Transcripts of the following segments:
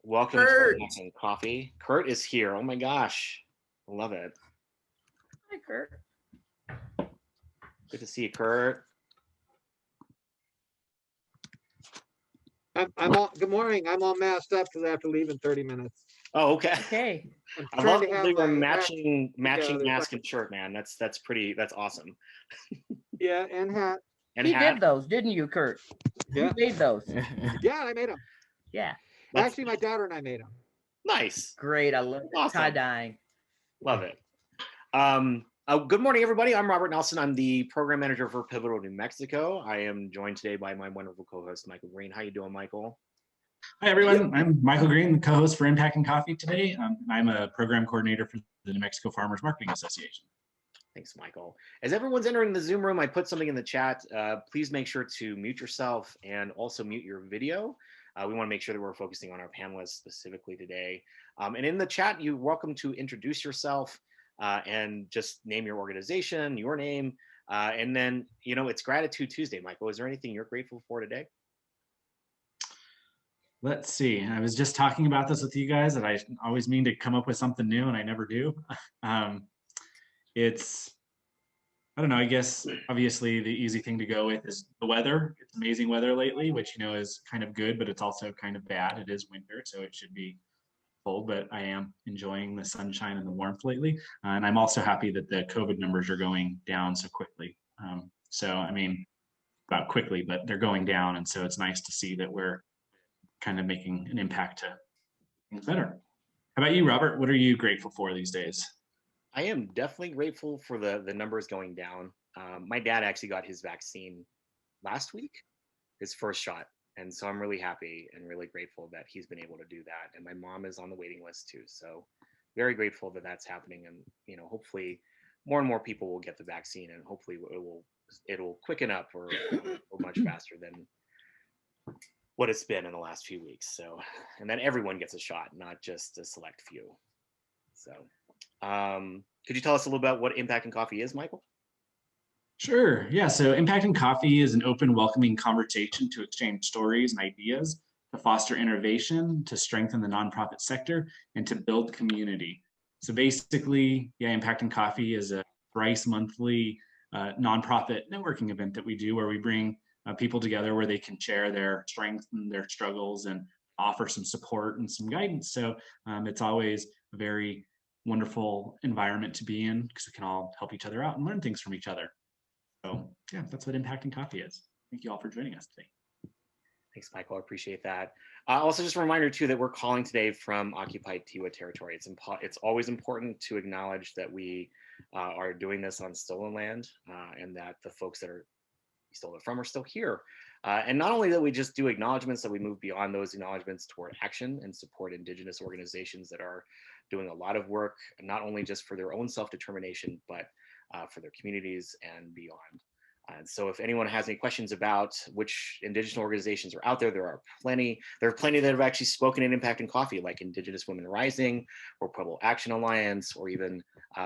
Welcome Kurt. to Untitled Coffee. Kurt is here. Oh my gosh. I love it. Hi, Kurt. Good to see you, Kurt. I'm all, good morning. I'm all masked up because I have to leave in 30 minutes. Oh, okay. Okay. I love that have they were my matching together. mask and shirt, man. That's awesome. Yeah, and hat. And He hat. did those, didn't you, Kurt? Yeah. You made those. Yeah, I made them. Yeah. Actually, my daughter and I made them. Nice. Great. I love Awesome. tie-dyeing. Love it. Good morning, everybody. I'm Robert Nelson. I'm the program manager for Pivotal New Mexico. I am joined today by my wonderful co-host, Michael Green. How you doing, Michael? Hi, everyone. I'm Michael Green, the co-host for Impacting Coffee today. I'm a program coordinator for the New Mexico Farmers Marketing Association. Thanks, Michael. As everyone's entering the Zoom room, I put something in the chat. Please make sure to mute yourself and also mute your video. We want to make sure that we're focusing on our panelists specifically today. And in the chat, you're welcome to introduce yourself and just name your organization, your name. And then, it's Gratitude Tuesday, Michael. Is there anything you're grateful for today? Let's see. I was just talking about this with you guys that I always mean to come up with something new and I never do. I don't know, I guess obviously the easy thing to go with is the weather. It's amazing weather lately, which, is kind of good, but it's also kind of bad. It is winter, so it should be cold, but I am enjoying the sunshine and the warmth lately. And I'm also happy that the COVID numbers are going down so quickly. Not quickly, but they're going down. And so it's nice to see that we're kind of making an impact to things better. How about you, Robert? What are you grateful for these days? I am definitely grateful for the numbers going down. My dad actually got his vaccine last week, his first shot. And so I'm really happy and really grateful that he's been able to do that. And my mom is on the waiting list too. So very grateful that that's happening. And, hopefully more and more people will get the vaccine and hopefully it'll quicken up or much faster than what it's been in the last few weeks. So, and then everyone gets a shot, not just a select few. So, could you tell us a little about what Impacting Coffee is, Michael? Sure. Yeah. So Impacting Coffee is an open, welcoming conversation to exchange stories and ideas, to foster innovation, to strengthen the nonprofit sector, and to build community. So basically, Impacting Coffee is a thrice monthly nonprofit networking event that we do where we bring people together where they can share their strengths and their struggles and offer some support and some guidance. So it's always a very wonderful environment to be in because we can all help each other out and learn things from each other. So that's what Impacting Coffee is. Thank you all for joining us today. Thanks, Michael. I appreciate that. Also, just a reminder too that we're calling today from occupied Tiwa territory. It's always important to acknowledge that we are doing this on stolen land and that the folks that we stole it from are still here. And not only that we just do acknowledgements, that we move beyond those acknowledgements toward action and support Indigenous organizations that are doing a lot of work, not only just for their own self-determination, but for their communities and beyond. And so if anyone has any questions about which Indigenous organizations are out there, there are plenty that have actually spoken in Impacting Coffee, like Indigenous Women Rising or Pueblo Action Alliance, or even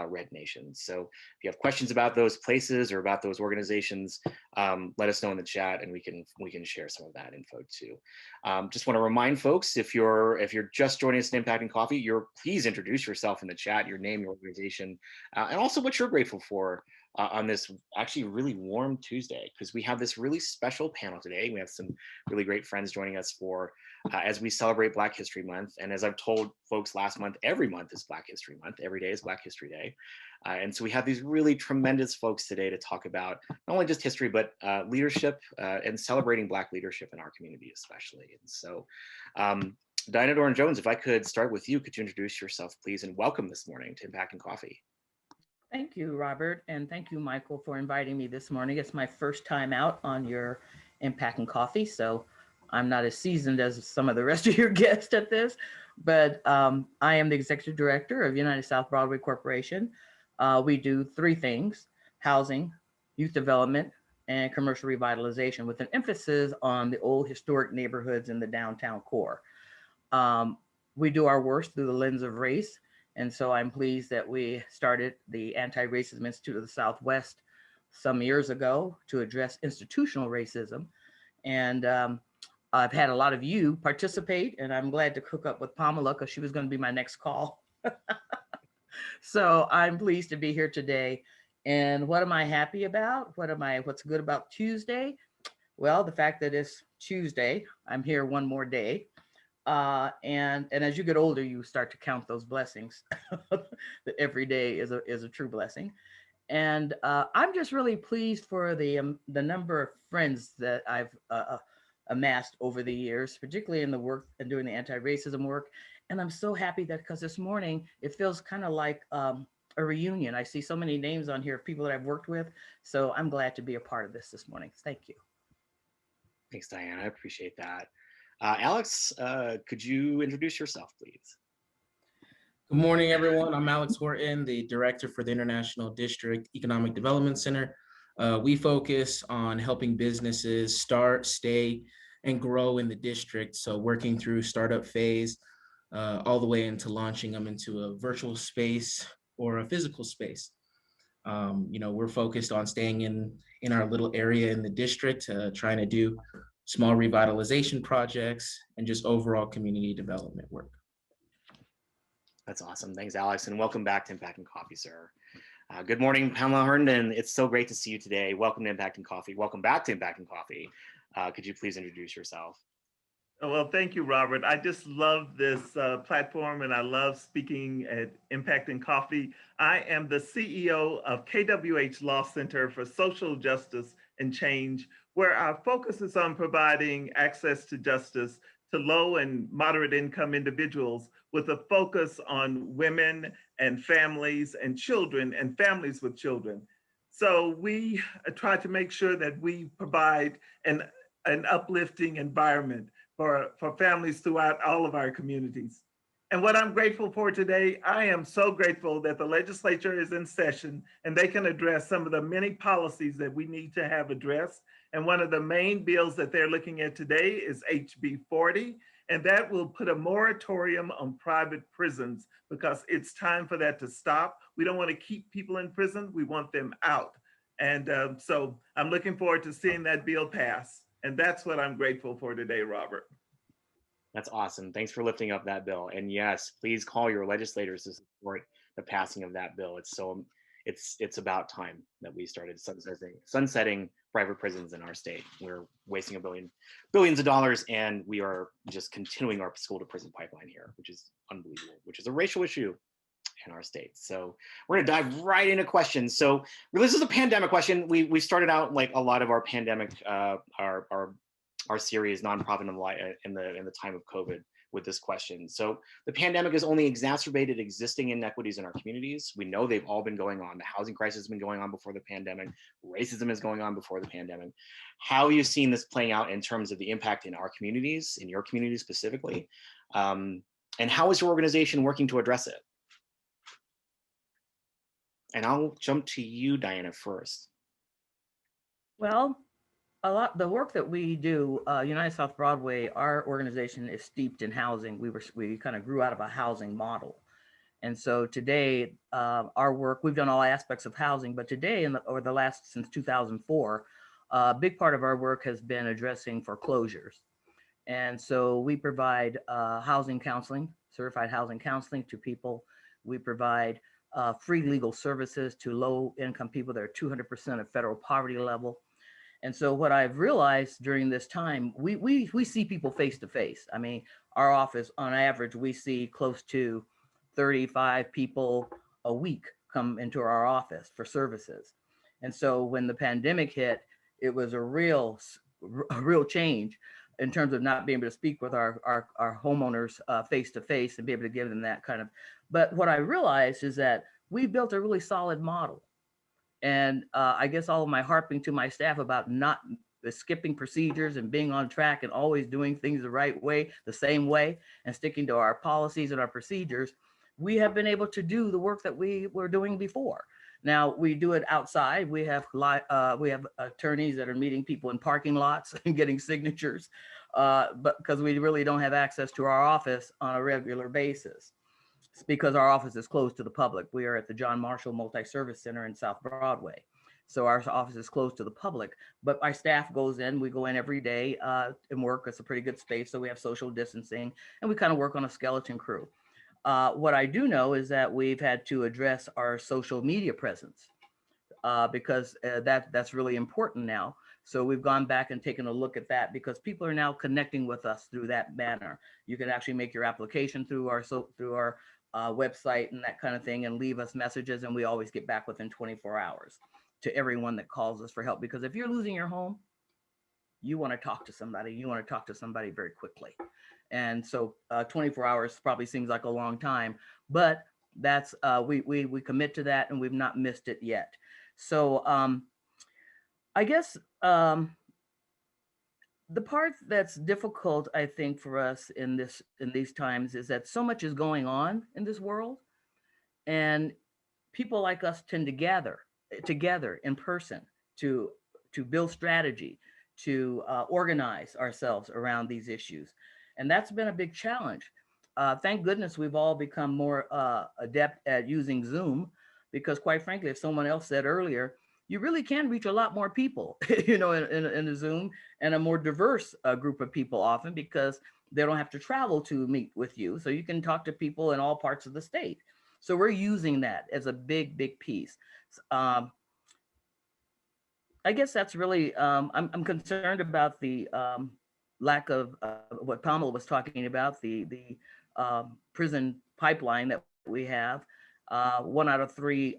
Red Nations. So if you have questions about those places or about those organizations, let us know in the chat and we can share some of that info too. Just want to remind folks, if you're just joining us in Impacting Coffee, please introduce yourself in the chat, your name, your organization, and also what you're grateful for on this actually really warm Tuesday, because we have this really special panel today. We have some really great friends joining us for as we celebrate Black History Month. And as I've told folks last month, every month is Black History Month. Every day is Black History Day. And so we have these really tremendous folks today to talk about not only just history, but leadership and celebrating Black leadership in our community especially. And so Dinah Dorn-Jones, if I could start with you, could you introduce yourself, please, and welcome this morning to Impacting Coffee. Thank you, Robert. And thank you, Michael, for inviting me this morning. It's my first time out on your Impacting Coffee, so I'm not as seasoned as some of the rest of your guests at this, but I am the executive director of United South Broadway Corporation. We do three things: housing, youth development, and commercial revitalization, with an emphasis on the old historic neighborhoods in the downtown core. We do our worst through the lens of race. And so I'm pleased that we started the Anti-Racism Institute of the Southwest some years ago to address institutional racism. And I've had a lot of you participate, and I'm glad to hook up with Pamelya because she was going to be my next call. So I'm pleased to be here today. And what am I happy about? What's good about Tuesday? Well, the fact that it's Tuesday, I'm here one more day. And as you get older, you start to count those blessings. That every day is a true blessing. And I'm just really pleased for the number of friends that I've amassed over the years, particularly in the work and doing the anti-racism work. And I'm so happy that because this morning it feels kind of like a reunion. I see so many names on here of people that I've worked with. So I'm glad to be a part of this morning. Thank you. Thanks, Diane. I appreciate that. Alex, could you introduce yourself, please? Good morning, everyone. I'm Alex Horton, the Director for the International District Economic Development Center. We focus on helping businesses start, stay, and grow in the district. So working through startup phase all the way into launching them into a virtual space or a physical space. We're focused on staying in our little area in the district, trying to do small revitalization projects and just overall community development work. That's awesome. Thanks, Alex, and welcome back to Impact and Coffee, sir. Good morning, Pamelya Herndon. It's so great to see you today. Welcome to Impact and Coffee. Welcome back to Impact and Coffee. Could you please introduce yourself? Well, thank you, Robert. I just love this platform, and I love speaking at Impact and Coffee. I am the CEO of KWH Law Center for Social Justice and Change, where our focus is on providing access to justice to low and moderate income individuals with a focus on women and families and children and families with children. So we try to make sure that we provide an uplifting environment for families throughout all of our communities. And what I'm grateful for today, I am so grateful that the legislature is in session and they can address some of the many policies that we need to have addressed. And one of the main bills that they're looking at today is HB 40, and that will put a moratorium on private prisons because it's time for that to stop. We don't want to keep people in prison, we want them out. And so I'm looking forward to seeing that bill pass. And that's what I'm grateful for today, Robert. That's awesome. Thanks for lifting up that bill. And yes, please call your legislators to support the passing of that bill. It's about time that we started sunsetting private prisons in our state. We're wasting billions of dollars, and we are just continuing our school to prison pipeline here, which is unbelievable, which is a racial issue in our state. So we're going to dive right into questions. So this is a pandemic question. We started out like a lot of our pandemic, our series, Nonprofit in the time of COVID, with this question. So the pandemic has only exacerbated existing inequities in our communities. We know they've all been going on. The housing crisis has been going on before the pandemic. Racism is going on before the pandemic. How are you seeing this playing out in terms of the impact in our communities, in your community specifically? And how is your organization working to address it? And I'll jump to you, Diana, first. Well, the work that we do, United South Broadway, our organization is steeped in housing. We kind of grew out of a housing model. And so today, our work, we've done all aspects of housing, but today, since 2004, a big part of our work has been addressing foreclosures. And so we provide housing counseling, certified housing counseling to people. We provide free legal services to low income people that are 200% of federal poverty level. And so what I've realized during this time, we see people face to face. I mean, our office, on average, we see close to 35 people a week come into our office for services. And so when the pandemic hit, it was a real change in terms of not being able to speak with our homeowners face to face and be able to give them that kind of. But what I realized is that we built a really solid model. And I guess all of my harping to my staff about not skipping procedures and being on track and always doing things the right way, the same way, and sticking to our policies and our procedures, we have been able to do the work that we were doing before. Now we do it outside. We have attorneys that are meeting people in parking lots and getting signatures, but because we really don't have access to our office on a regular basis. It's because our office is closed to the public. We are at the John Marshall Multi-Service Center in South Broadway. So our office is closed to the public, but our staff goes in, we go in every day and work. It's a pretty good space. So we have social distancing and we kind of work on a skeleton crew. What I do know is that we've had to address our social media presence because that's really important now. So we've gone back and taken a look at that because people are now connecting with us through that manner. You can actually make your application through our website and that kind of thing, and leave us messages, and we always get back within 24 hours to everyone that calls us for help. Because if you're losing your home, you want to talk to somebody. You want to talk to somebody very quickly. And so 24 hours probably seems like a long time, but that's we commit to that, and we've not missed it yet. So I guess the part that's difficult, I think, for us in these times is that so much is going on in this world, and people like us tend to gather together in person to build strategy, to organize ourselves around these issues, and that's been a big challenge. Thank goodness we've all become more adept at using Zoom, because quite frankly, if someone else said earlier, you really can reach a lot more people, in a Zoom, and a more diverse group of people often, because they don't have to travel to meet with you. So you can talk to people in all parts of the state. So we're using that as a big, big piece. I guess that's really, I'm concerned about the lack of what Pamelya was talking about, the prison pipeline that we have. 1 out of 3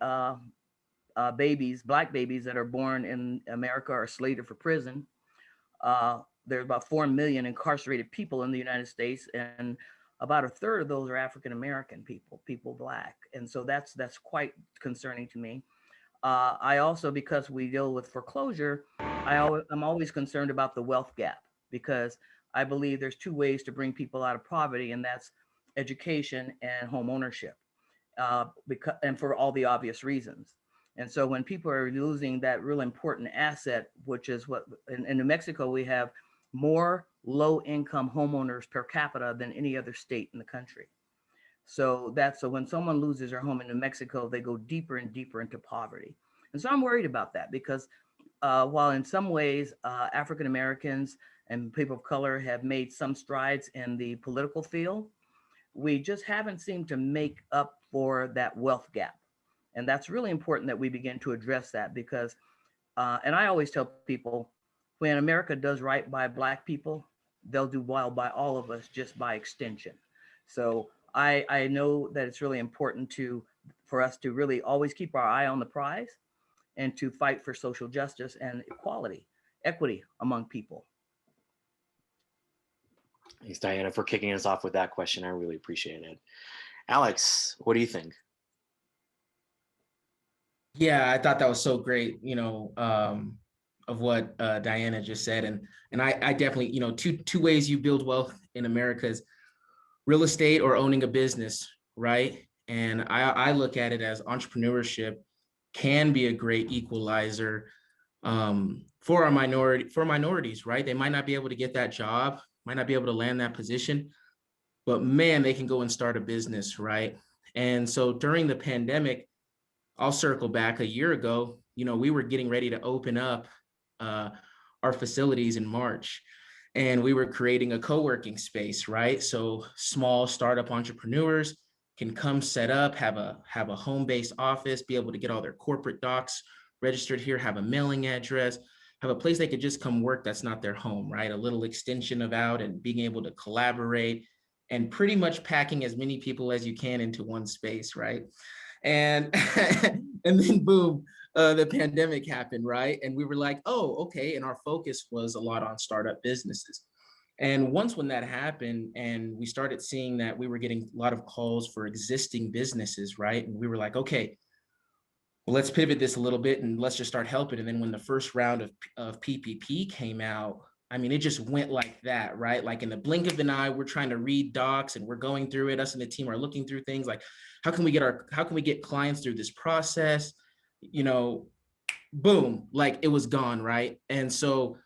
babies, Black babies that are born in America are slated for prison. There's about 4 million incarcerated people in the United States, and about a third of those are African American people Black. And so that's quite concerning to me. I also, because we deal with foreclosure, I'm always concerned about the wealth gap, because I believe there's 2 ways to bring people out of poverty, and that's education and home ownership, and for all the obvious reasons. And so when people are losing that real important asset, which is what in New Mexico, we have more low-income homeowners per capita than any other state in the country. So when someone loses their home in New Mexico, they go deeper and deeper into poverty. And so I'm worried about that, because while in some ways African Americans and people of color have made some strides in the political field, we just haven't seemed to make up for that wealth gap. And that's really important that we begin to address that, because, and I always tell people, when America does right by Black people, they'll do well by all of us just by extension. So I know that it's really important for us to really always keep our eye on the prize, and to fight for social justice and equity among people. Thanks, Diana, for kicking us off with that question. I really appreciate it. Alex, what do you think? Yeah, I thought that was so great, of what Diana just said. And I definitely, two ways you build wealth in America is real estate or owning a business, right? And I look at it as entrepreneurship can be a great equalizer for minorities, right? They might not be able to get that job, might not be able to land that position, but man, they can go and start a business, right? And so during the pandemic, I'll circle back a year ago, we were getting ready to open up our facilities in March, and we were creating a co-working space, right? So small startup entrepreneurs can come set up, have a home-based office, be able to get all their corporate docs registered here, have a mailing address, have a place they could just come work that's not their home, right? A little extension of out, and being able to collaborate, and pretty much packing as many people as you can into one space, right? And and then boom, the pandemic happened, right? And we were like, oh, okay. And our focus was a lot on startup businesses. And once when that happened, and we started seeing that we were getting a lot of calls for existing businesses, right? And we were like, okay, well, let's pivot this a little bit and let's just start helping. And then when the first round of PPP came out, I mean, it just went like that, right? Like in the blink of an eye, we're trying to read docs and we're going through it. Us and the team are looking through things like, how can we get clients through this process? Boom, like it was gone, right? And so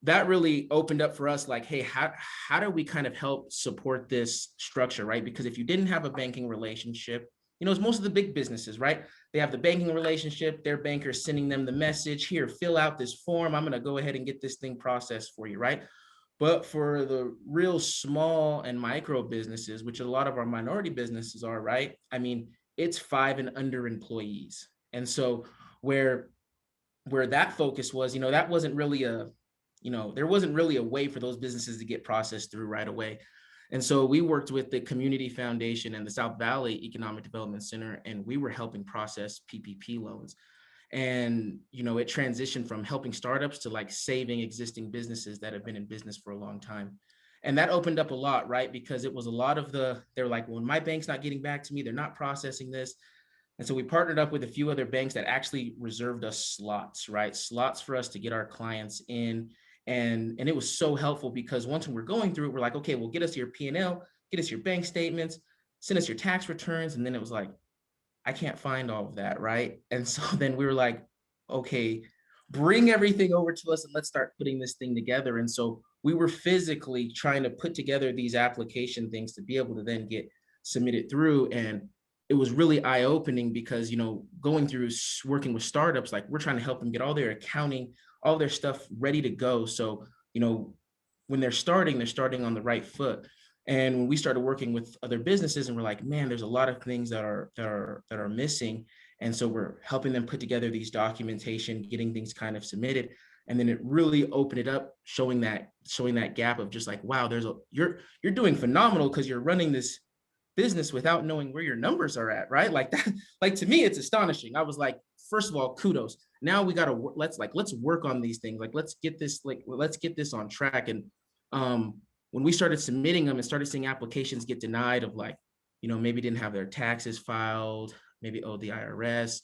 that really opened up for us, like, hey, how do we kind of help support this structure, right? Because if you didn't have a banking relationship, it's most of the big businesses, right? they have the banking relationship, their banker is sending them the message, here, fill out this form. I'm going to go ahead and get this thing processed for you, right? But for the real small and micro businesses, which a lot of our minority businesses are, right? I mean, it's 5 and under employees. And so where that focus was, that wasn't really there wasn't really a way for those businesses to get processed through right away. And so we worked with the Community Foundation and the South Valley Economic Development Center, and we were helping process PPP loans. And, it transitioned from helping startups to like saving existing businesses that have been in business for a long time. And that opened up a lot, right? Because it was a lot of they're like, well, my bank's not getting back to me, they're not processing this. And so we partnered up with a few other banks that actually reserved us slots, right? Slots for us to get our clients in. And it was so helpful because once we're going through it, we're like, okay, well, get us your P&L, get us your bank statements, send us your tax returns. And then it was like, I can't find all of that, right? And so then we were like, okay, bring everything over to us and let's start putting this thing together. And so we were physically trying to put together these application things to be able to then get submitted through. And it was really eye-opening because, going through working with startups, like we're trying to help them get all their accounting, all their stuff ready to go. So, when they're starting on the right foot. And when we started working with other businesses and we're like, man, there's a lot of things that are missing. And so we're helping them put together these documentation, getting things kind of submitted. And then it really opened it up, showing that gap of just like, wow, you're doing phenomenal because you're running this business without knowing where your numbers are at, right? Like that, like to me, it's astonishing. I was like, first of all, kudos. Now we got to let's work on these things. Like, let's get this on track. And when we started submitting them and started seeing applications get denied of like, maybe didn't have their taxes filed, maybe owed the IRS.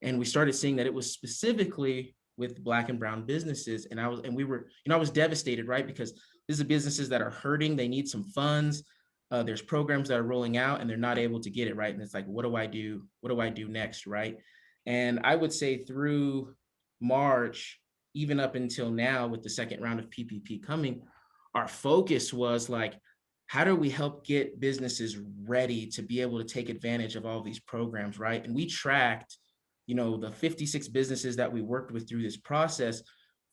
And we started seeing that it was specifically with Black and brown businesses. And I was devastated, right? Because these are businesses that are hurting. They need some funds. There's programs that are rolling out and they're not able to get it, right? And it's like, what do I do? What do I do next, right? And I would say through March, even up until now with the second round of PPP coming, our focus was like, how do we help get businesses ready to be able to take advantage of all these programs, right? And we tracked, the 56 businesses that we worked with through this process,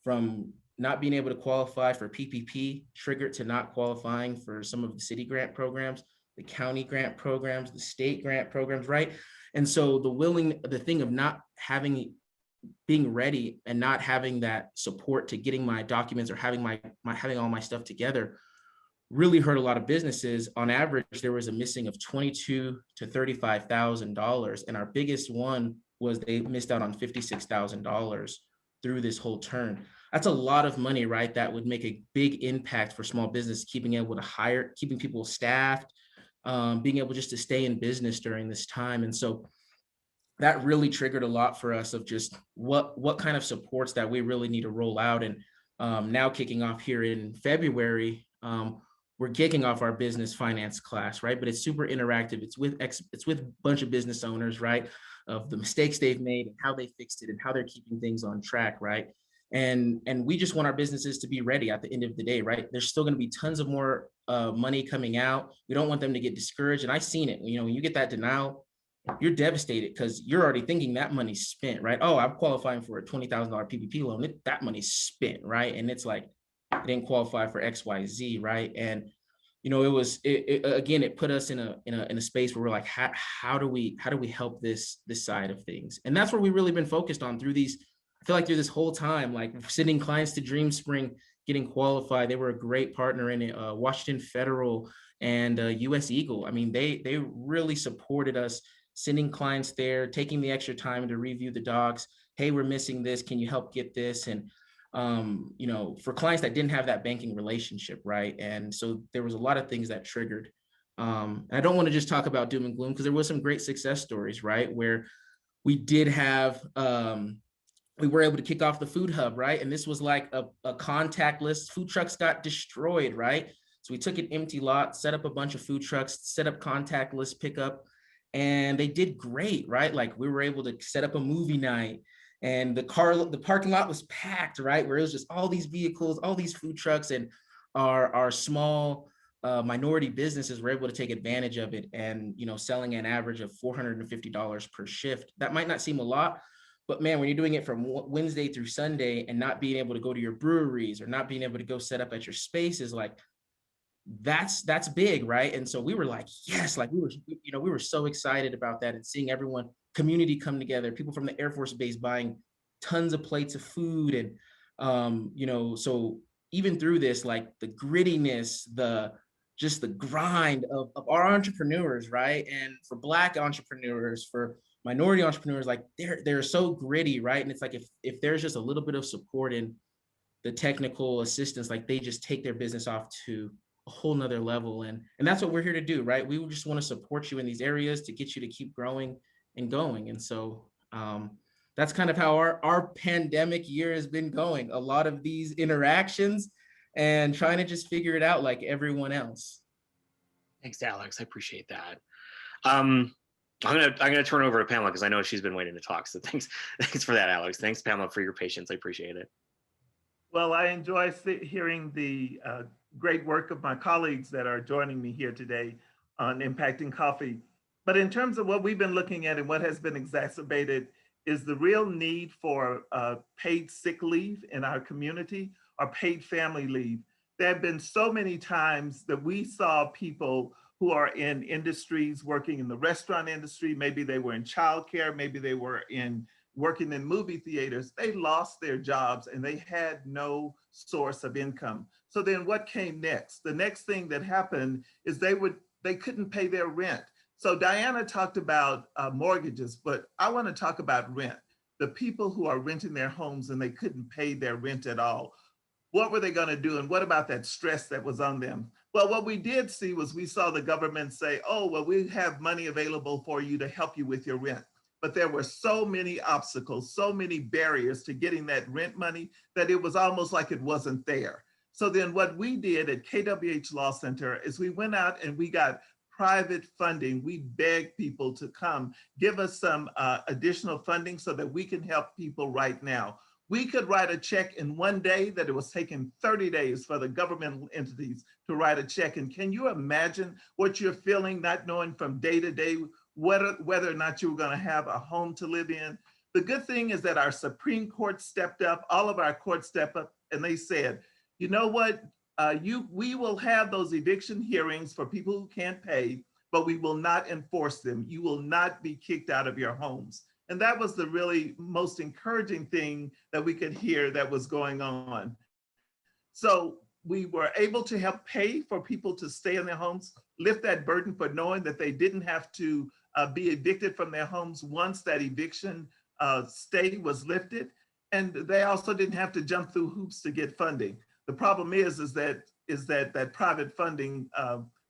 from not being able to qualify for PPP triggered to not qualifying for some of the city grant programs, the county grant programs, the state grant programs, right? And so the thing of not being ready and not having that support to getting my documents or having all my stuff together really hurt a lot of businesses. On average, there was a missing of $22,000 to $35,000. And our biggest one was they missed out on $56,000 through this whole turn. That's a lot of money, right? That would make a big impact for small business, keeping people staffed, being able just to stay in business during this time. And so that really triggered a lot for us of just what kind of supports that we really need to roll out. And now kicking off here in February, we're kicking off our business finance class, right? But it's super interactive. It's with a bunch of business owners, right? Of the mistakes they've made and how they fixed it and how they're keeping things on track, right? And we just want our businesses to be ready at the end of the day, right? There's still going to be tons of more money coming out. We don't want them to get discouraged. And I've seen it, when you get that denial, you're devastated because you're already thinking that money's spent, right? Oh, I'm qualifying for a $20,000 PPP loan. That money's spent, right? And it's like, I didn't qualify for XYZ, right? And it put us in a space where we're like, how do we help this side of things? And that's where we've really been focused on through this whole time, like sending clients to Dream Spring, getting qualified. They were a great partner in it. Washington Federal and US Eagle. I mean, they really supported us, sending clients there, taking the extra time to review the docs. Hey, we're missing this. Can you help get this? And for clients that didn't have that banking relationship, right? And so there was a lot of things that triggered. And I don't want to just talk about doom and gloom because there was some great success stories, right? Where we did have, we were able to kick off the food hub, right? And this was like a contactless, food trucks got destroyed, right? So we took an empty lot, set up a bunch of food trucks, set up contactless pickup, and they did great, right? Like we were able to set up a movie night, and the parking lot was packed, right? Where it was just all these vehicles, all these food trucks, and our small minority businesses were able to take advantage of it and, selling an average of $450 per shift. That might not seem a lot, but man, when you're doing it from Wednesday through Sunday and not being able to go to your breweries or not being able to go set up at your spaces, like that's big, right? And so we were like, yes, like we were so excited about that and seeing everyone, community come together, people from the Air Force Base buying tons of plates of food. And, so even through this, like the grittiness, just the grind of our entrepreneurs, right? And for Black entrepreneurs, for minority entrepreneurs, like they're so gritty, right? And it's like if there's just a little bit of support in the technical assistance, like they just take their business off to a whole nother level. And that's what we're here to do, right? We just want to support you in these areas to get you to keep growing and going. And so that's kind of how our pandemic year has been going. A lot of these interactions and trying to just figure it out like everyone else. Thanks, Alex. I appreciate that. I'm gonna turn over to Pamela because I know she's been waiting to talk. So thanks for that, Alex. Thanks, Pamela, for your patience. I appreciate it. Well, I enjoy hearing the great work of my colleagues that are joining me here today on Impacting Coffee. But in terms of what we've been looking at and what has been exacerbated is the real need for paid sick leave in our community or paid family leave. There have been so many times that we saw people who are in industries working in the restaurant industry, maybe they were in childcare, maybe they were working in movie theaters, they lost their jobs and they had no source of income. So then what came next? The next thing that happened is they couldn't pay their rent. So Diana talked about mortgages, but I want to talk about rent. The people who are renting their homes and they couldn't pay their rent at all. What were they going to do? And what about that stress that was on them? Well, what we did see was we saw the government say, oh, well, we have money available for you to help you with your rent. But there were so many obstacles, so many barriers to getting that rent money that it was almost like it wasn't there. So then what we did at KWH Law Center is we went out and we got private funding. We begged people to come give us some additional funding so that we can help people right now. We could write a check in one day that it was taking 30 days for the governmental entities to write a check. And can you imagine what you're feeling, not knowing from day to day whether or not you were going to have a home to live in? The good thing is that our Supreme Court stepped up, all of our courts stepped up, and they said, you know what, we will have those eviction hearings for people who can't pay, but we will not enforce them. You will not be kicked out of your homes. And that was the really most encouraging thing that we could hear that was going on. So we were able to help pay for people to stay in their homes, lift that burden for knowing that they didn't have to be evicted from their homes once that eviction stay was lifted. And they also didn't have to jump through hoops to get funding. The problem is that private funding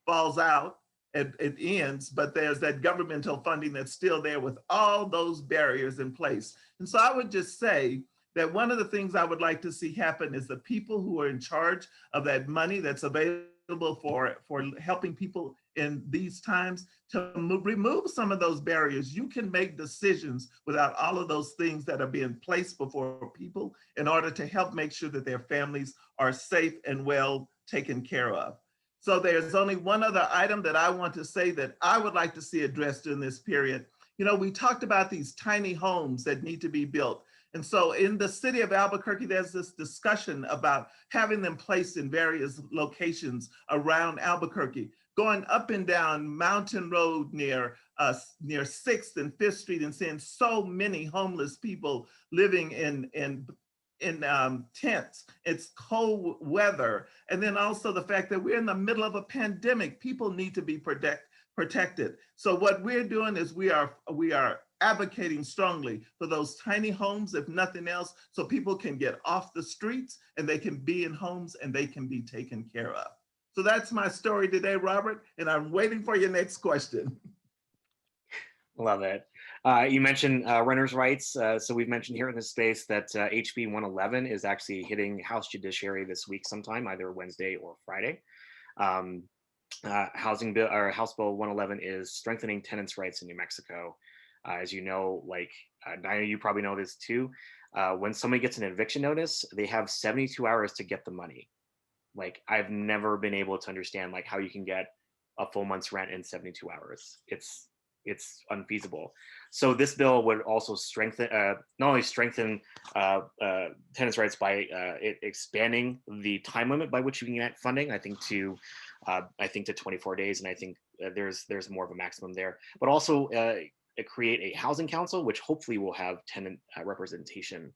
falls out. It ends, but there's that governmental funding that's still there with all those barriers in place. And so I would just say that one of the things I would like to see happen is the people who are in charge of that money that's available for helping people in these times to remove some of those barriers. You can make decisions without all of those things that are being placed before people in order to help make sure that their families are safe and well taken care of. So there's only one other item that I want to say that I would like to see addressed in this period. You know, we talked about these tiny homes that need to be built. And so in the city of Albuquerque, there's this discussion about having them placed in various locations around Albuquerque, going up and down Mountain Road near 6th and 5th Street and seeing so many homeless people living in tents. It's cold weather. And then also the fact that we're in the middle of a pandemic, people need to be protected. So what we're doing is we are advocating strongly for those tiny homes, if nothing else, so people can get off the streets and they can be in homes and they can be taken care of. So that's my story today, Robert, and I'm waiting for your next question. Love it. You mentioned renters' rights. So we've mentioned here in this space that HB 111 is actually hitting House Judiciary this week sometime, either Wednesday or Friday. House Bill 111 is strengthening tenants' rights in New Mexico. As you know, like Diana, you probably know this too. When somebody gets an eviction notice, they have 72 hours to get the money. Like I've never been able to understand like how you can get a full month's rent in 72 hours. It's unfeasible. So this bill would also strengthen, not only strengthen tenants' rights by expanding the time limit by which you can get funding. I think to 24 days, and I think there's more of a maximum there. But also create a housing council, which hopefully will have tenant representation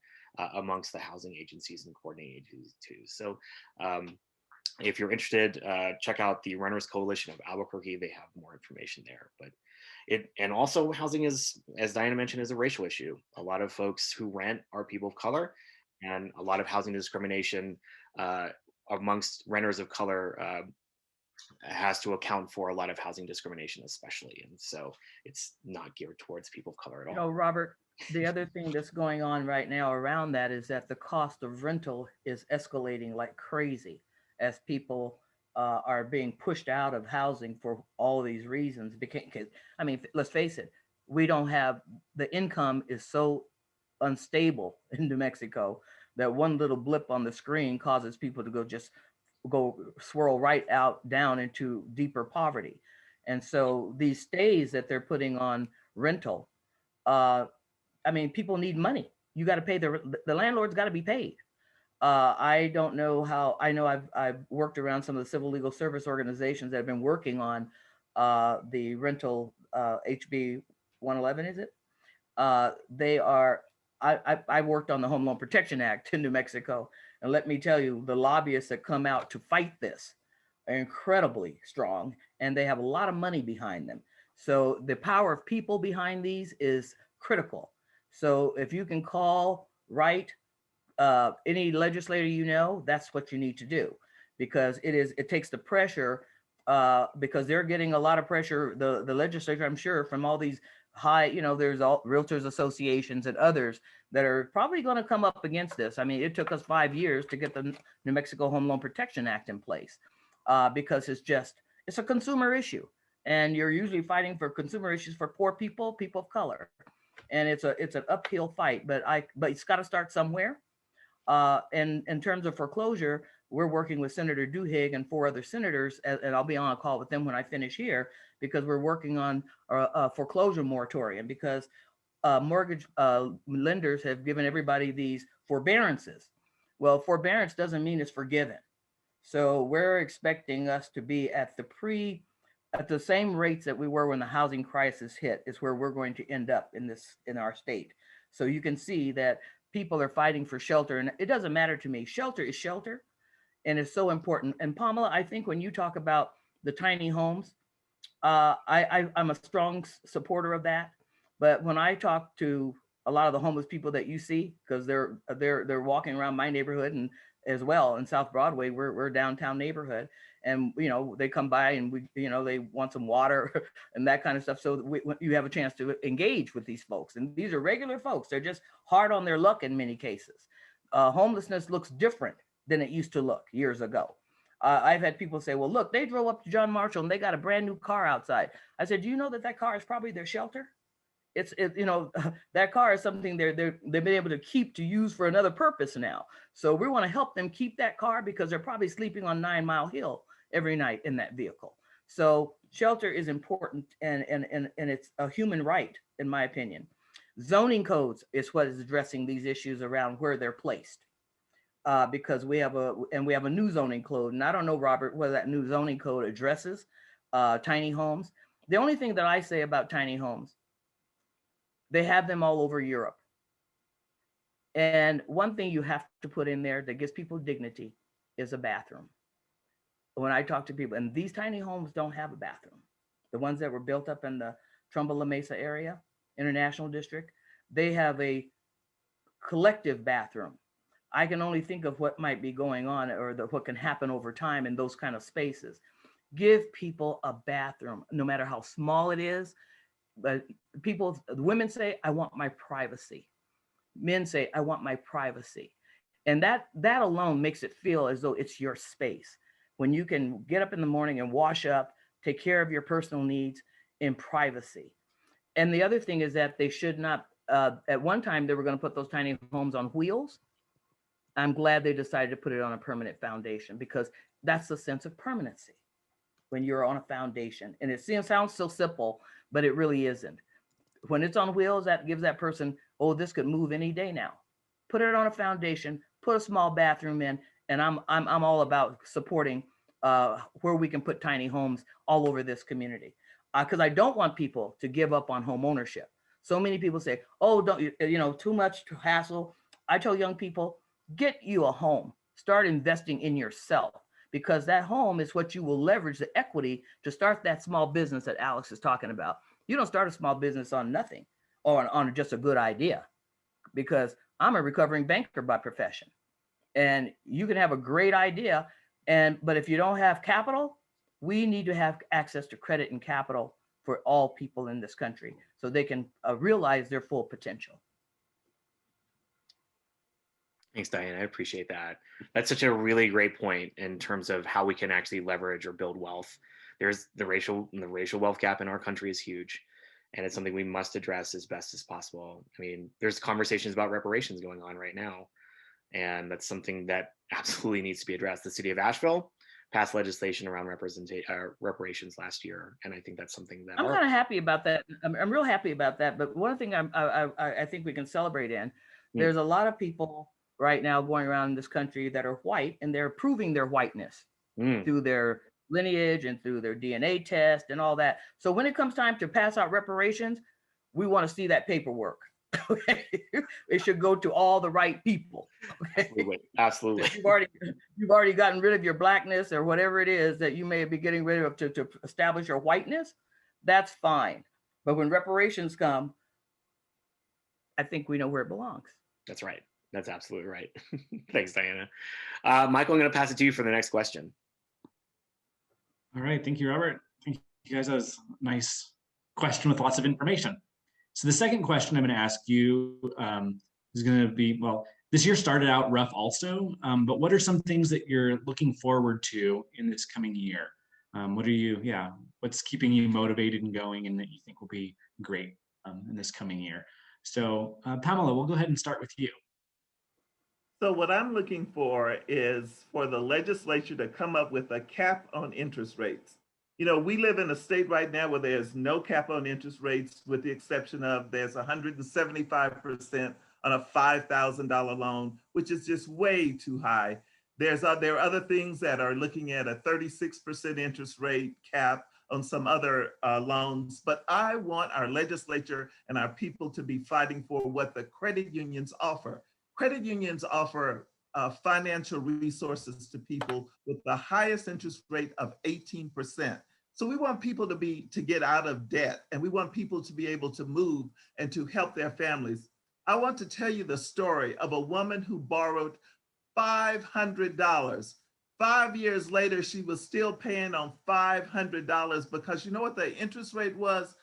amongst the housing agencies and coordinating agencies too. So. If you're interested, check out the Renters Coalition of Albuquerque. They have more information there. But and also housing is, as Diana mentioned, is a racial issue. A lot of folks who rent are people of color, and a lot of housing discrimination amongst renters of color has to account for a lot of housing discrimination, especially. And so it's not geared towards people of color at all. You know, Robert, the other thing that's going on right now around that is that the cost of rental is escalating like crazy as people are being pushed out of housing for all these reasons. Because, I mean, let's face it, we don't have, the income is so unstable in New Mexico that one little blip on the screen causes people to go swirl right out down into deeper poverty. And so these stays that they're putting on rental, I mean, people need money. You got to pay the landlord's got to be paid. I don't know how. I know I've worked around some of the civil legal service organizations that have been working on the rental HB 111. Is it? They are. I worked on the Home Loan Protection Act in New Mexico, and let me tell you, the lobbyists that come out to fight this are incredibly strong, and they have a lot of money behind them. So the power of people behind these is critical. So if you can call, write, any legislator you know, that's what you need to do, because it takes the pressure, because they're getting a lot of pressure, the legislature, I'm sure, from all these high, there's all realtors associations and others that are probably going to come up against this. I mean, it took us 5 years to get the New Mexico Home Loan Protection Act in place, because it's a consumer issue, and you're usually fighting for consumer issues for poor people, people of color, and it's an uphill fight, but it's got to start somewhere. And in terms of foreclosure, we're working with Senator Duhigg and 4 other senators, and I'll be on a call with them when I finish here, because we're working on a foreclosure moratorium, because mortgage lenders have given everybody these forbearances. Well, forbearance doesn't mean it's forgiven. So we're expecting us to be at the same rates that we were when the housing crisis hit, is where we're going to end up in our state. So you can see that people are fighting for shelter, and it doesn't matter to me. Shelter is shelter, and it's so important. And Pamela, I think when you talk about the tiny homes, I'm a strong supporter of that. But when I talk to a lot of the homeless people that you see, because they're walking around my neighborhood, and as well in South Broadway, we're a downtown neighborhood, and they come by and they want some water and that kind of stuff. So you have a chance to engage with these folks, and these are regular folks. They're just hard on their luck in many cases. Homelessness looks different than it used to look years ago. I've had people say, well, look, they drove up to John Marshall and they got a brand new car outside. I said, do you know that car is probably their shelter? That car is something they've been able to keep to use for another purpose now. So we want to help them keep that car, because they're probably sleeping on 9 Mile Hill every night in that vehicle. So shelter is important, and it's a human right, in my opinion. Zoning codes is what is addressing these issues around where they're placed. Because we have a new zoning code, and I don't know, Robert, whether that new zoning code addresses tiny homes. The only thing that I say about tiny homes, they have them all over Europe. And one thing you have to put in there that gives people dignity is a bathroom. When I talk to people, and these tiny homes don't have a bathroom, the ones that were built up in the Trumbull La Mesa area, International District, they have a collective bathroom. I can only think of what might be going on, or what can happen over time in those kind of spaces. Give people a bathroom, no matter how small it is. But women say, I want my privacy. Men say, I want my privacy. And that alone makes it feel as though it's your space. When you can get up in the morning and wash up, take care of your personal needs in privacy. And the other thing is that they should not, at one time, they were going to put those tiny homes on wheels. I'm glad they decided to put it on a permanent foundation, because that's the sense of permanency when you're on a foundation. And it sounds so simple, but it really isn't. When it's on wheels, that gives that person, oh, this could move any day now. Put it on a foundation, put a small bathroom in, and I'm all about supporting where we can put tiny homes all over this community. Because I don't want people to give up on home ownership. So many people say, oh, don't too much hassle. I tell young people, get you a home. Start investing in yourself, because that home is what you will leverage the equity to start that small business that Alex is talking about. You don't start a small business on nothing or on just a good idea, because I'm a recovering banker by profession. And you can have a great idea, but if you don't have capital, we need to have access to credit and capital for all people in this country so they can realize their full potential. Thanks, Diane. I appreciate that. That's such a really great point in terms of how we can actually leverage or build wealth. There's the racial wealth gap in our country is huge, and it's something we must address as best as possible. I mean, there's conversations about reparations going on right now, and that's something that absolutely needs to be addressed. The city of Asheville passed legislation around reparations last year, and I think that's something that I'm kind of happy about that. I'm real happy about that. But one thing I think we can celebrate in, there's a lot of people right now going around in this country that are white, and they're proving their whiteness through their lineage and through their DNA test and all that. So when it comes time to pass out reparations, we want to see that paperwork. Okay? It should go to all the right people. Okay? Absolutely. You've already gotten rid of your blackness or whatever it is that you may be getting rid of to establish your whiteness. That's fine. But when reparations come, I think we know where it belongs. That's right. That's absolutely right. Thanks, Diana. Michael, I'm going to pass it to you for the next question. All right. Thank you, Robert. Thank you guys. That was a nice question with lots of information. So the second question I'm going to ask you is going to be, well, this year started out rough also, but what are some things that you're looking forward to in this coming year? What's keeping you motivated and going and that you think will be great in this coming year? So Pamela, we'll go ahead and start with you. So what I'm looking for is for the legislature to come up with a cap on interest rates. You know, we live in a state right now where there's no cap on interest rates, with the exception of there's 175% on a $5,000 loan, which is just way too high. There are other things that are looking at a 36% interest rate cap on some other loans, but I want our legislature and our people to be fighting for what the credit unions offer. Credit unions offer financial resources to people with the highest interest rate of 18%. So we want people to get out of debt, and we want people to be able to move and to help their families. I want to tell you the story of a woman who borrowed $500. 5 years later, she was still paying on $500 because you know what the interest rate was?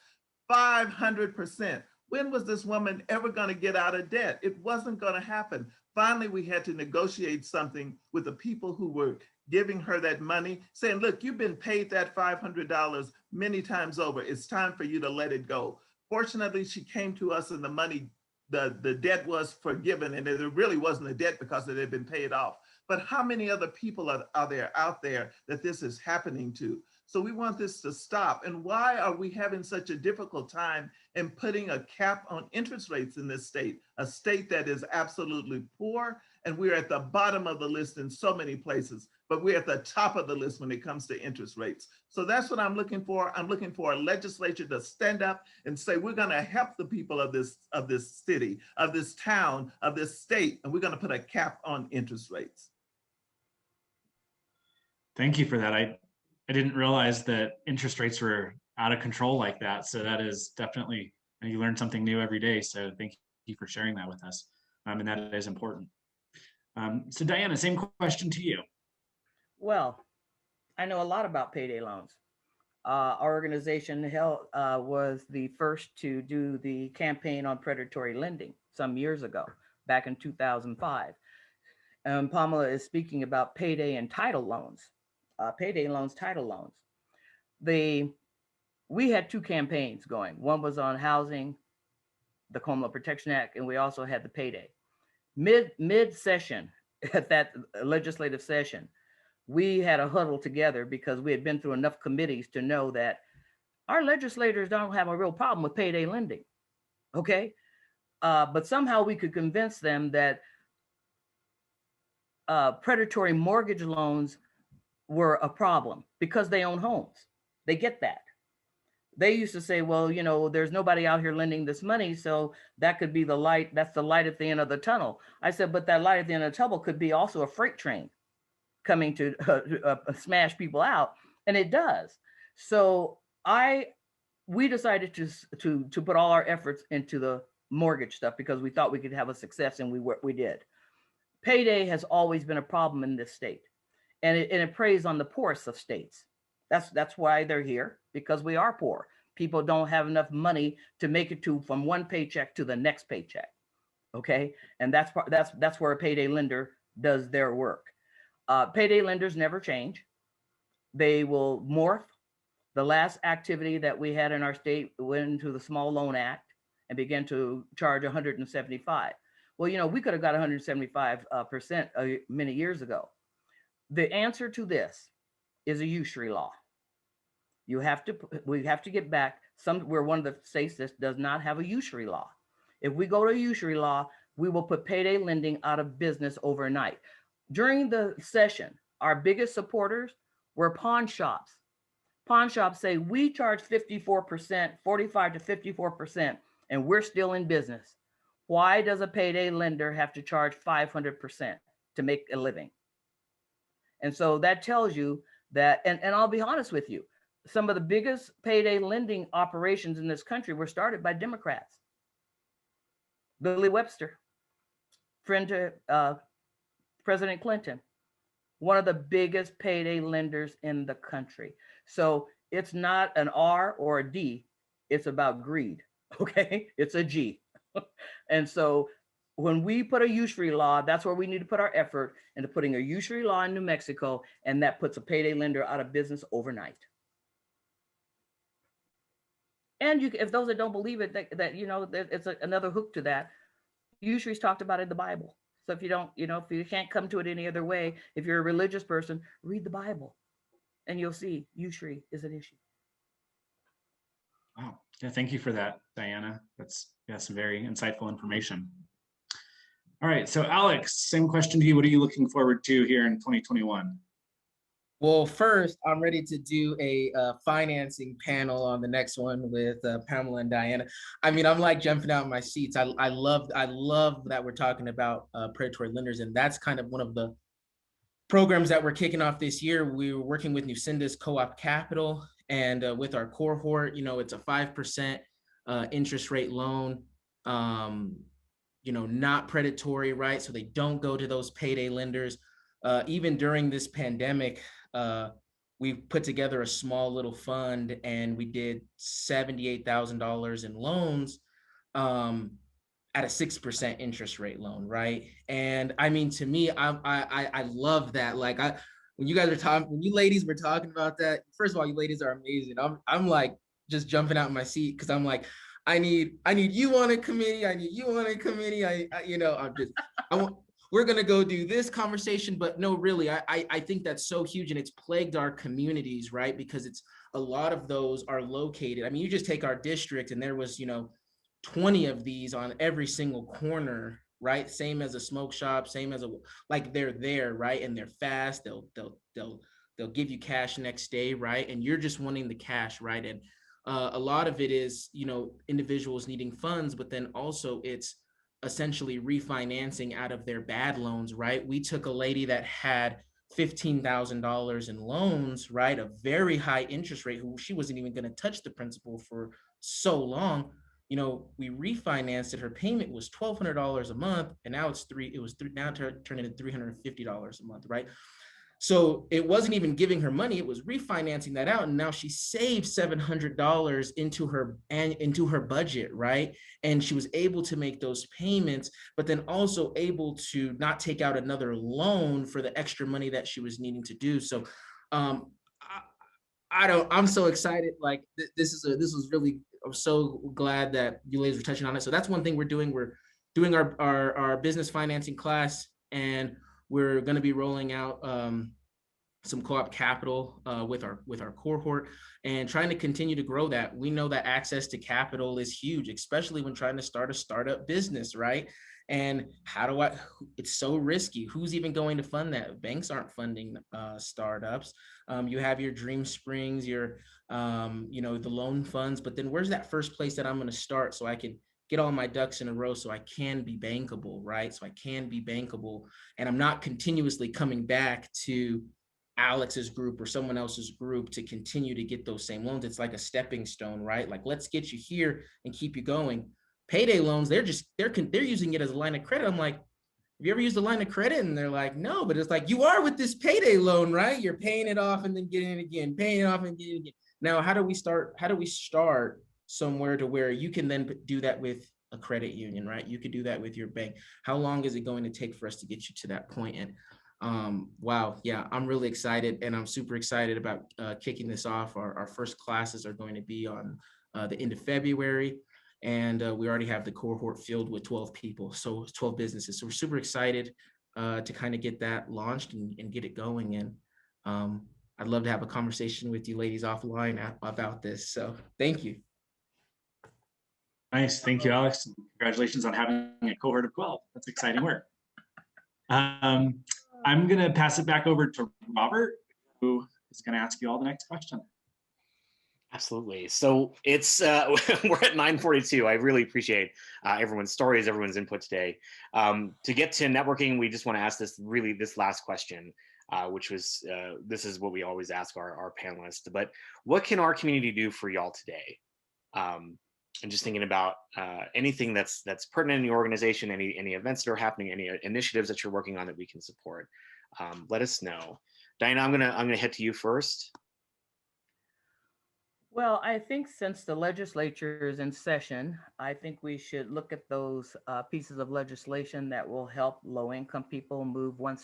500%. When was this woman ever going to get out of debt? It wasn't going to happen. Finally, we had to negotiate something with the people who were giving her that money, saying, look, you've been paid that $500 many times over. It's time for you to let it go. Fortunately, she came to us and the money, the debt was forgiven, and it really wasn't a debt because it had been paid off. But how many other people are out there that this is happening to? So we want this to stop. And why are we having such a difficult time in putting a cap on interest rates in this state, a state that is absolutely poor, and we're at the bottom of the list in so many places, but we're at the top of the list when it comes to interest rates. So that's what I'm looking for. I'm looking for a legislature to stand up and say, we're going to help the people of this city, of this town, of this state, and we're going to put a cap on interest rates. Thank you for that. I didn't realize that interest rates were out of control like that. So that is definitely, you learn something new every day. So thank you for sharing that with us. And that is important. So Diana, same question to you. Well, I know a lot about payday loans. Our organization was the first to do the campaign on predatory lending some years ago, back in 2005. Pamela is speaking about payday and title loans. Payday loans, title loans. We had two campaigns going. One was on housing, the Home Loan Protection Act, and we also had the payday. Mid-session, at that legislative session, we had a huddle together because we had been through enough committees to know that our legislators don't have a real problem with payday lending. Okay. But somehow we could convince them that predatory mortgage loans were a problem because they own homes. They get that. They used to say, well, you know, there's nobody out here lending this money, so that could be the light. That's the light at the end of the tunnel. I said, but that light at the end of the tunnel could be also a freight train coming to smash people out, and it does. So we decided to put all our efforts into the mortgage stuff because we thought we could have a success, and we did. Payday has always been a problem in this state, and it preys on the poorest of states. That's why they're here, because we are poor. People don't have enough money to make it from one paycheck to the next paycheck. Okay, and that's where a payday lender does their work. Payday lenders never change. They will morph. The last activity that we had in our state went into the Small Loan Act and began to charge 175. Well, you know, we could have got 175% many years ago. The answer to this is a usury law. We have to get back. We're one of the states that does not have a usury law. If we go to a usury law, we will put payday lending out of business overnight. During the session, our biggest supporters were pawn shops. Pawn shops say we charge 54%, 45 to 54%, and we're still in business. Why does a payday lender have to charge 500% to make a living? And so that tells you that, and I'll be honest with you, some of the biggest payday lending operations in this country were started by Democrats. Billy Webster, friend to President Clinton, one of the biggest payday lenders in the country. So it's not an R or a D, it's about greed, okay? It's a G. And so when we put a usury law, that's where we need to put our effort into putting a usury law in New Mexico, and that puts a payday lender out of business overnight. And if those that don't believe it, that you know, it's another hook to that. Usury is talked about in the Bible. So if you don't, you know, if you can't come to it any other way, if you're a religious person, read the Bible, and you'll see usury is an issue. Wow. Yeah, thank you for that, Diana. That's some very insightful information. All right, so Alex, same question to you. What are you looking forward to here in 2021? Well, first, I'm ready to do a financing panel on the next one with Pamela and Diana. I mean, I'm like jumping out of my seats. I love that we're talking about predatory lenders, and that's kind of one of the programs that we're kicking off this year. We were working with Nucinda's Co-op Capital, and with our cohort, you know, it's a 5% interest rate loan. You know, not predatory, right? So they don't go to those payday lenders. Even during this pandemic, we put together a small little fund, and we did $78,000 in loans at a 6% interest rate loan, right? And I mean, to me, I love that. Like, when you ladies were talking about that, first of all, you ladies are amazing. I'm like just jumping out of my seat, because I'm like, I need you on a committee. I need you on a committee. We're going to go do this conversation, but no, really, I think that's so huge, and it's plagued our communities, right? Because a lot of those are located. I mean, you just take our district, and there was, 20 of these on every single corner, right? Same as a smoke shop, same as they're there, right? And they're fast. They'll give you cash next day, right? And you're just wanting the cash, right? And a lot of it is, individuals needing funds, but then also it's essentially refinancing out of their bad loans, right? We took a lady that had $15,000 in loans, right? A very high interest rate, who she wasn't even going to touch the principal for so long. We refinanced it. Her payment was $1,200 a month, and now now turned into $350 a month, right? So it wasn't even giving her money; it was refinancing that out, and now she saved $700 into her budget, right? And she was able to make those payments, but then also able to not take out another loan for the extra money that she was needing to do. So, I'm so excited. Like this was really. I'm so glad that you ladies were touching on it. So that's one thing we're doing. We're doing our business financing class, and We're going to be rolling out some co-op capital with our cohort and trying to continue to grow that. We know that access to capital is huge, especially when trying to start a startup business, right? And it's so risky. Who's even going to fund that? Banks aren't funding startups. You have your Dream Springs, your, the loan funds, but then where's that first place that I'm going to start so I can get all my ducks in a row so I can be bankable, right? So I can be bankable and I'm not continuously coming back to Alex's group or someone else's group to continue to get those same loans. It's like a stepping stone, right? Like, let's get you here and keep you going. Payday loans, they're using it as a line of credit. I'm like, have you ever used a line of credit? And they're like, no, but it's like, you are with this payday loan, right? You're paying it off and then getting it again, paying it off and getting it again. Now, how do we start somewhere to where you can then do that with a credit union, right? You could do that with your bank. How long is it going to take for us to get you to that point? And wow, yeah, I'm really excited, and I'm super excited about kicking this off. Our first classes are going to be on the end of February, and we already have the cohort filled with 12 people, so 12 businesses. So we're super excited to kind of get that launched and get it going. And I'd love to have a conversation with you ladies offline about this. So thank you. Nice, thank you, Alex. Congratulations on having a cohort of 12. That's exciting work. I'm going to pass it back over to Robert, who is going to ask you all the next question. Absolutely. So it's we're at 9:42. I really appreciate everyone's stories, everyone's input today. To get to networking, we just want to ask this last question, which was this is what we always ask our panelists. But what can our community do for y'all today? And just thinking about anything that's pertinent in the organization, any events that are happening, any initiatives that you're working on that we can support. Let us know. Diana, I'm gonna head to you first. Well, I think since the legislature is in session, I think we should look at those pieces of legislation that will help low-income people move one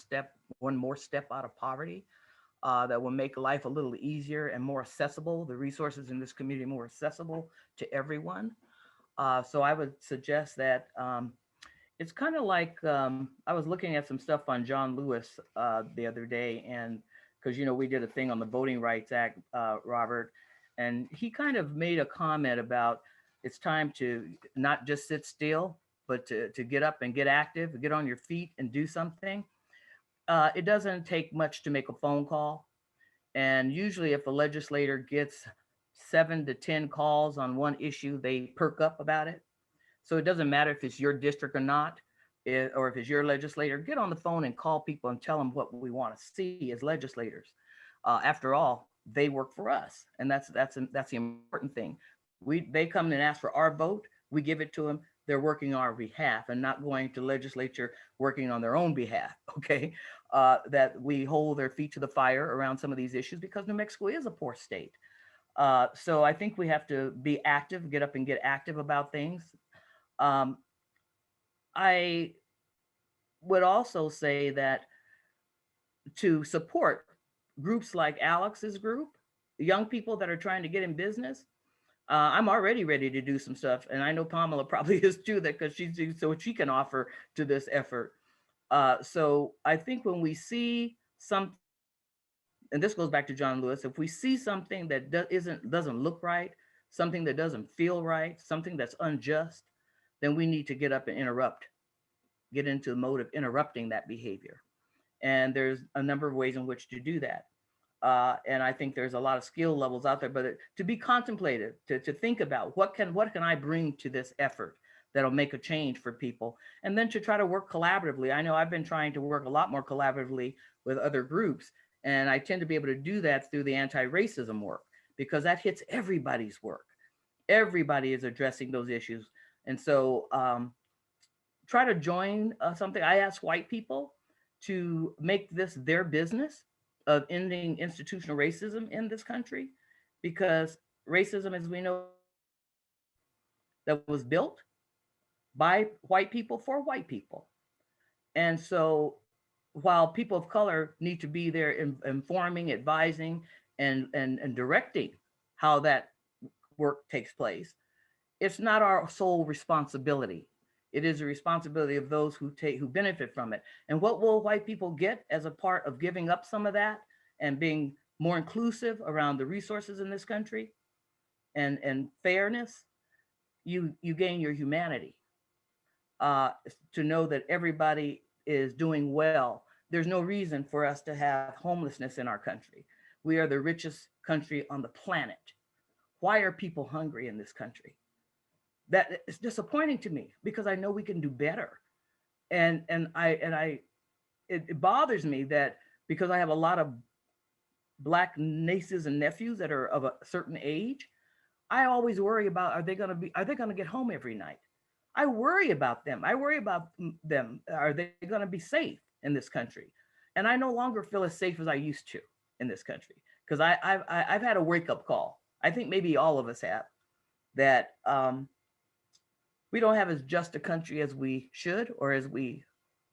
more step out of poverty. That will make life a little easier and more accessible, the resources in this community more accessible to everyone. So I would suggest that it's kind of like, I was looking at some stuff on John Lewis the other day, and because, we did a thing on the Voting Rights Act, Robert, and he kind of made a comment about it's time to not just sit still, but to get up and get active, get on your feet and do something. It doesn't take much to make a phone call. And usually if a legislator gets 7 to 10 calls on one issue, they perk up about it. So it doesn't matter if it's your district or not, or if it's your legislator, get on the phone and call people and tell them what we want to see as legislators. After all, they work for us. And that's the important thing. They come and ask for our vote, we give it to them. They're working on our behalf and not going to legislature working on their own behalf, okay? That we hold their feet to the fire around some of these issues because New Mexico is a poor state. So I think we have to be active, get up and get active about things. I would also say that to support groups like Alex's group, young people that are trying to get in business, I'm already ready to do some stuff. And I know Pamelya probably is too, because so she can offer to this effort. So I think when we see some, and this goes back to John Lewis, if we see something that doesn't look right, something that doesn't feel right, something that's unjust, then we need to get up and get into the mode of interrupting that behavior. And there's a number of ways in which to do that. And I think there's a lot of skill levels out there, but to be contemplative, to think about what can I bring to this effort that'll make a change for people, and then to try to work collaboratively. I know I've been trying to work a lot more collaboratively with other groups, and I tend to be able to do that through the anti-racism work, because that hits everybody's work. Everybody is addressing those issues. And so try to join something. I ask white people to make this their business of ending institutional racism in this country, because racism, as we know, that was built by white people for white people. And so while people of color need to be there informing, advising, and directing how that work takes place, it's not our sole responsibility. It is the responsibility of those who benefit from it. And what will white people get as a part of giving up some of that and being more inclusive around the resources in this country and fairness? You gain your humanity, to know that everybody is doing well. There's no reason for us to have homelessness in our country. We are the richest country on the planet. Why are people hungry in this country? That is disappointing to me because I know we can do better. And it bothers me that because I have a lot of Black nieces and nephews that are of a certain age, I always worry about, are they going to get home every night? I worry about them. I worry about them. Are they going to be safe in this country? And I no longer feel as safe as I used to in this country because I've had a wake up call. I think maybe all of us have, that we don't have as just a country as we should or as we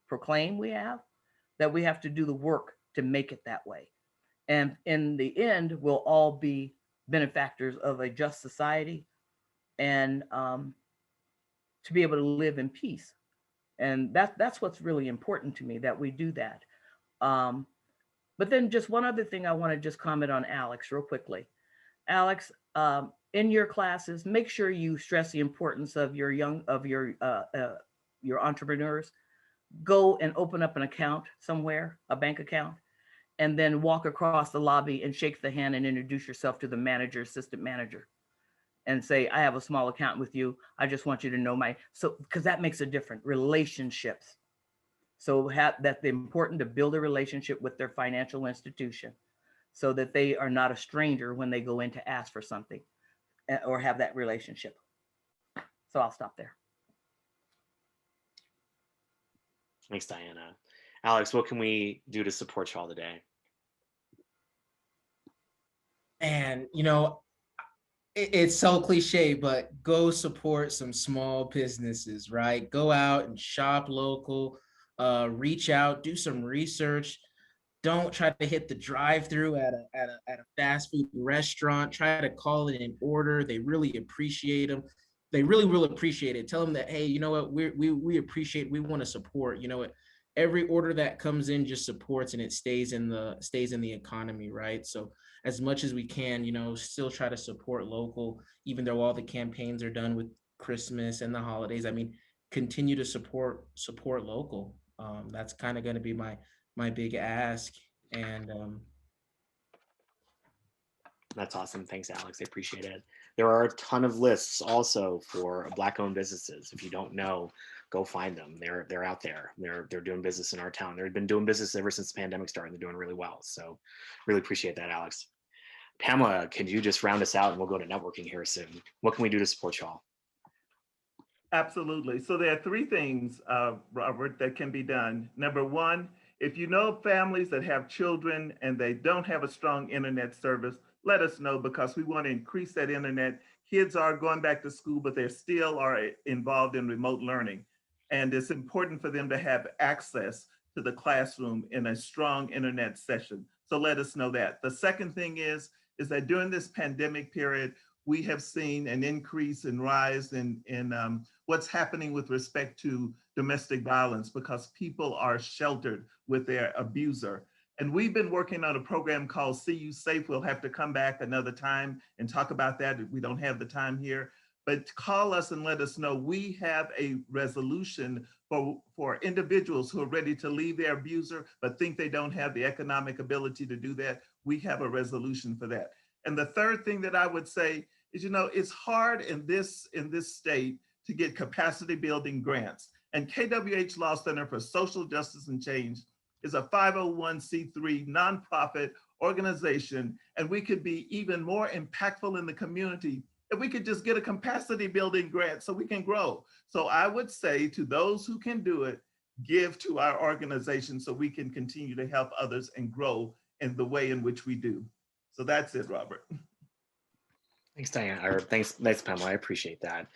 proclaim we have, that we have to do the work to make it that way. And in the end, we'll all be benefactors of a just society and to be able to live in peace. And that's what's really important to me, that we do that. But then just one other thing I want to just comment on Alex real quickly. Alex, in your classes, make sure you stress the importance of your entrepreneurs. Go and open up an account somewhere, a bank account, and then walk across the lobby and shake the hand and introduce yourself to the manager, assistant manager, and say, I have a small account with you. I just want you to know because that makes a difference. Relationships. So that's important to build a relationship with their financial institution so that they are not a stranger when they go in to ask for something or have that relationship. So I'll stop there. Thanks, Diana. Alex, what can we do to support y'all today? And, it's so cliche, but go support some small businesses, right? Go out and shop local, reach out, do some research. Don't try to hit the drive-through at a fast food restaurant. Try to call it an order. They really appreciate them. They really will appreciate it. Tell them that, hey, you know what, we appreciate, we want to support. You know what, every order that comes in just supports and it stays in the economy, right? So as much as we can, still try to support local, even though all the campaigns are done with Christmas and the holidays. I mean, continue to support local. That's kind of going to be my big ask. And that's awesome. Thanks, Alex. I appreciate it. There are a ton of lists also for Black-owned businesses. If you don't know, go find them. They're out there. They're doing business in our town. They've been doing business ever since the pandemic started. They're doing really well. So really appreciate that, Alex. Pamela, can you just round us out and we'll go to networking here soon. What can we do to support y'all? Absolutely. So there are three things, Robert, that can be done. Number one, if you know families that have children and they don't have a strong internet service, let us know because we want to increase that internet. Kids are going back to school, but they still are involved in remote learning. And it's important for them to have access to the classroom in a strong internet session. So let us know that. The second thing is that during this pandemic period, we have seen an increase and rise in what's happening with respect to domestic violence because people are sheltered with their abuser. And we've been working on a program called See You Safe. We'll have to come back another time and talk about that. We don't have the time here, but call us and let us know. We have a resolution for individuals who are ready to leave their abuser, but think they don't have the economic ability to do that. We have a resolution for that. And the third thing that I would say is, it's hard in this state to get capacity building grants. And KWH Law Center for Social Justice and Change is a 501c3 nonprofit organization. And we could be even more impactful in the community if we could just get a capacity building grant so we can grow. So I would say to those who can do it, give to our organization so we can continue to help others and grow in the way in which we do. So that's it, Robert. Thanks, Diana, or thanks, Pamela. I appreciate that.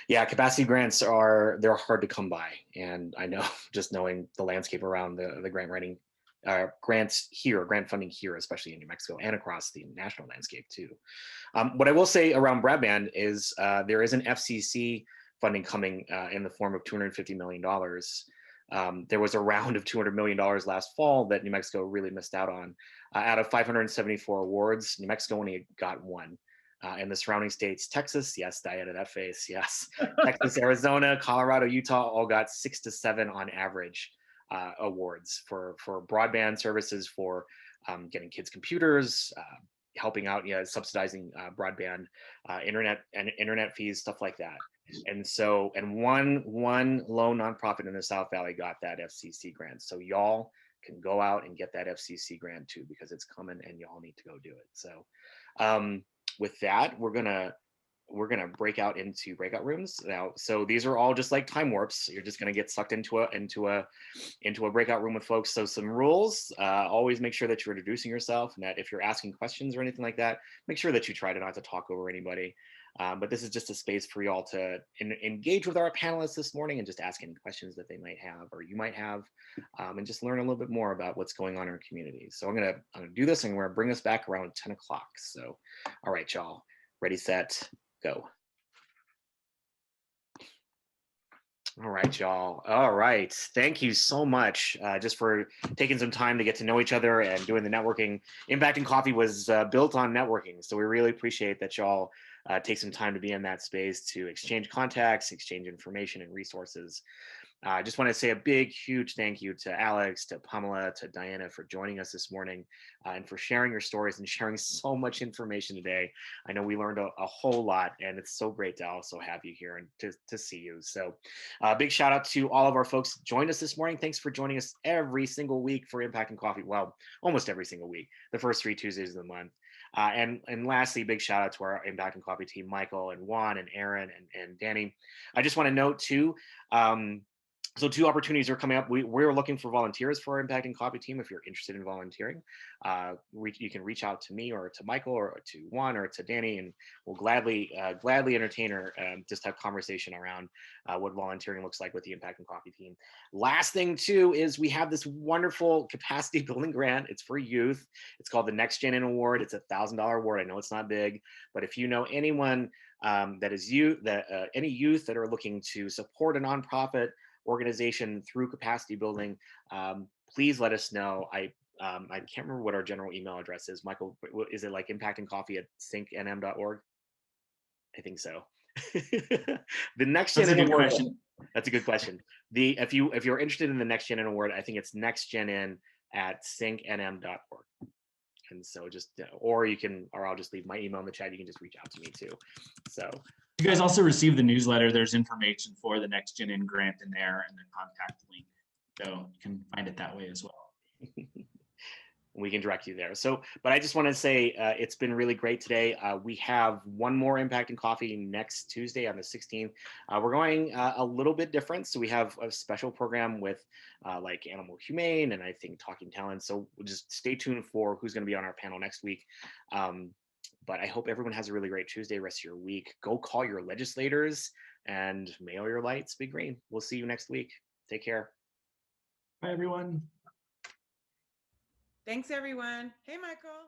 Yeah, capacity grants they're hard to come by, and I know just knowing the landscape around the grant writing, grants here, grant funding here, especially in New Mexico and across the national landscape too. What I will say around broadband is there is an FCC funding coming in the form of $250 million. There was a round of $200 million last fall that New Mexico really missed out on. Out of 574 awards, New Mexico only got one. And the surrounding states, Texas, yes, Diana, that face, yes. Texas, Arizona, Colorado, Utah, all got 6 to 7 on average awards for broadband services, for getting kids computers, helping out, subsidizing broadband, internet fees, stuff like that. And so, and one lone nonprofit in the South Valley got that FCC grant. So y'all can go out and get that FCC grant too, because it's coming and y'all need to go do it. So with that, we're gonna break out into breakout rooms now. So these are all just like time warps. You're just gonna get sucked into a breakout room with folks. So some rules: always make sure that you're introducing yourself, and that if you're asking questions or anything like that, make sure that you try to not to talk over anybody. But this is just a space for y'all to engage with our panelists this morning and just ask any questions that they might have or you might have, and just learn a little bit more about what's going on in our community. So I'm gonna do this, and we're gonna bring us back around 10 o'clock. So, all right, y'all, ready, set, go. All right, y'all. All right. Thank you so much just for taking some time to get to know each other and doing the networking. Impacting Coffee was built on networking. So we really appreciate that y'all take some time to be in that space to exchange contacts, exchange information and resources. I just want to say a big, huge thank you to Alex, to Pamela, to Diana for joining us this morning and for sharing your stories and sharing so much information today. I know we learned a whole lot, and it's so great to also have you here and to see you. So big shout out to all of our folks who joined us this morning. Thanks for joining us every single week for Impacting Coffee. Well, almost every single week, the first 3 Tuesdays of the month. And lastly, big shout out to our Impacting Coffee team, Michael and Juan and Aaron and Danny. I just want to note too, so 2 opportunities are coming up. We're looking for volunteers for our Impacting Coffee team. If you're interested in volunteering, you can reach out to me or to Michael or to Juan or to Danny, and we'll gladly entertain or just have conversation around what volunteering looks like with the Impacting Coffee team. Last thing too is we have this wonderful capacity building grant. It's for youth. It's called the Next Gen In Award. It's a $1,000 award. I know it's not big, but if you know anyone that is any youth that are looking to support a nonprofit organization through capacity building, please let us know. I can't remember what our general email address is. Michael, is it like impactingcoffee@syncnm.org? I think so. The Next Gen That's a good Award, question. that's a good question. If you're interested in the Next Gen In Award, I think it's nextgenin@syncnm.org. And so or I'll just leave my email in the chat. You can just reach out to me too. So You guys also received the newsletter. There's information for the Next Gen In grant in there and the contact link. So you can find it that way as well. We can direct you there. So, but I just want to say it's been really great today. We have one more Impacting Coffee next Tuesday on the 16th. We're going a little bit different. So we have a special program with like Animal Humane and I think Talking Talent. So we'll just stay tuned for who's going to be on our panel next week. But I hope everyone has a really great Tuesday, rest of your week. Go call your legislators and mail your lights big green. We'll see you next week. Take care. Bye, everyone. Thanks, everyone. Hey, Michael.